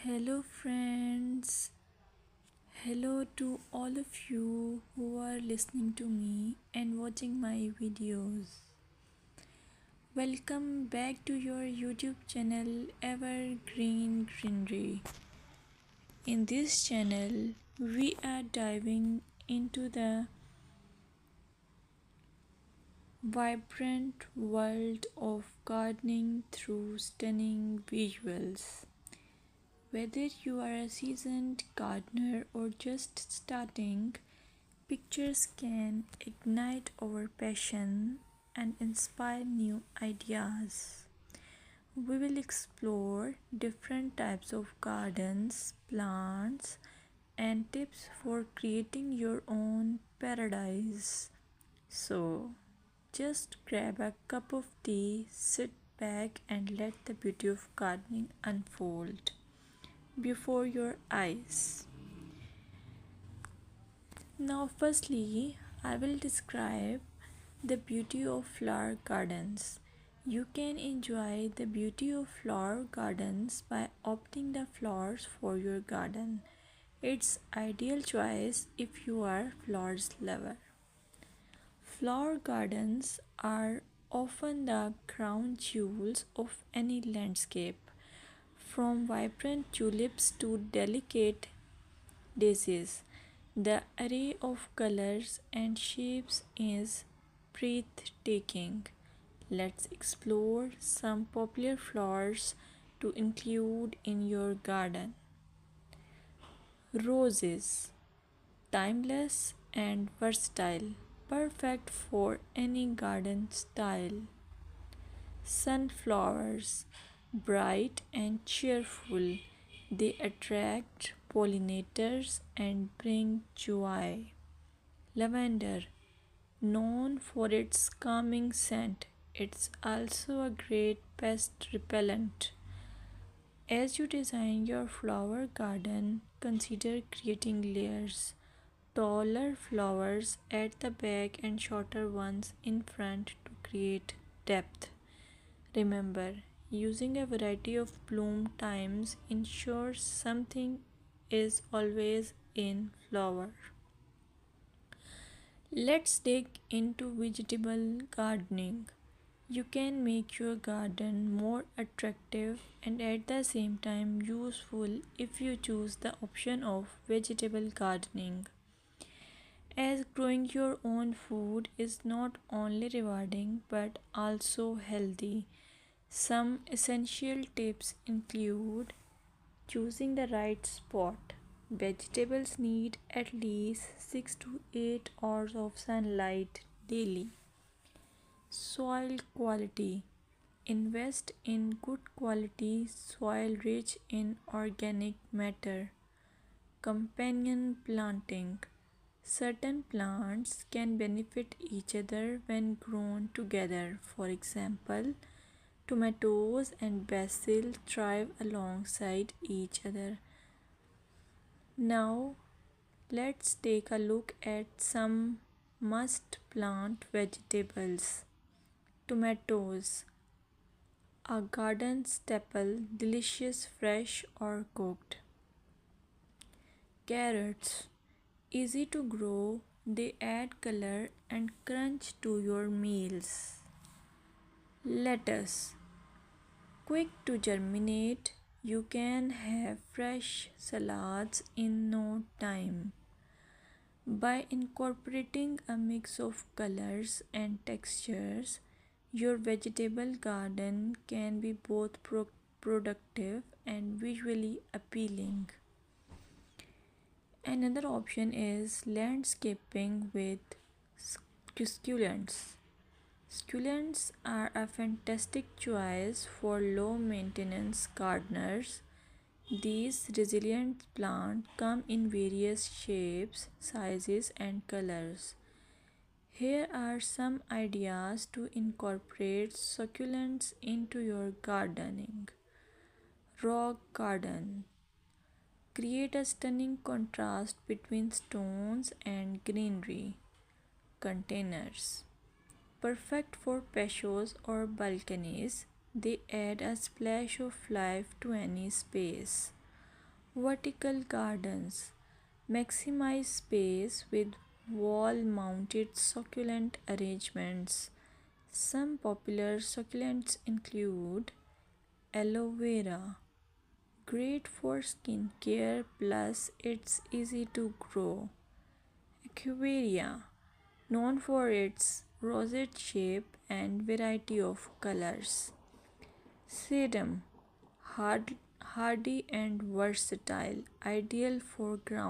Hello, friends. Hello to all of you who are listening to me and watching my videos. Welcome back to your YouTube channel Evergreen Greenery. In this channel, we are diving into the vibrant world of gardening through stunning visuals. Whether you are a seasoned gardener or just starting, pictures can ignite our passion and inspire new ideas. We will explore different types of gardens, plants, and tips for creating your own paradise. So, just grab a cup of tea, sit back, and let the beauty of gardening unfold before your eyes. Now, firstly, I will describe the beauty of flower gardens. You can enjoy the beauty of flower gardens by opting the flowers for your garden. It's ideal choice if you are flowers lover. Flower gardens are often the crown jewels of any landscape, from vibrant tulips to delicate daisies. The array of colors and shapes is breathtaking. Let's explore some popular flowers to include in your garden. Roses, timeless and versatile, perfect for any garden style. Sunflowers, bright and cheerful, they attract pollinators and bring joy. Lavender, known for its calming scent, it's also a great pest repellent. As you design your flower garden, consider creating layers. Taller flowers at the back and shorter ones in front to create depth. Remember, using a variety of bloom times ensures something is always in flower. Let's dig into vegetable gardening. You can make your garden more attractive and at the same time useful if you choose the option of vegetable gardening. As growing your own food is not only rewarding but also healthy. Some essential tips include choosing the right spot. Vegetables need at least 6 to 8 hours of sunlight daily. Soil quality. Invest in good quality soil rich in organic matter. Companion planting. Certain plants can benefit each other when grown together. For example, tomatoes and basil thrive alongside each other. Now, let's take a look at some must plant vegetables. Tomatoes, a garden staple, delicious fresh or cooked. Carrots, easy to grow, they add color and crunch to your meals. Lettuce, quick to germinate, you can have fresh salads in no time. By incorporating a mix of colors and textures, your vegetable garden can be both productive and visually appealing. Another option is landscaping with succulents. Succulents are a fantastic choice for low maintenance gardeners. These resilient plants come in various shapes, sizes, and colors. Here are some ideas to incorporate succulents into your gardening. Rock garden. Create a stunning contrast between stones and greenery. Containers. Perfect for patios or balconies, they add a splash of life to any space. Vertical gardens maximize space with wall mounted succulent arrangements. Some popular succulents include aloe vera, great for skin care plus it's easy to grow. Echeveria, known for its rosette shape and variety of colors. Sedum, hardy and versatile, ideal for ground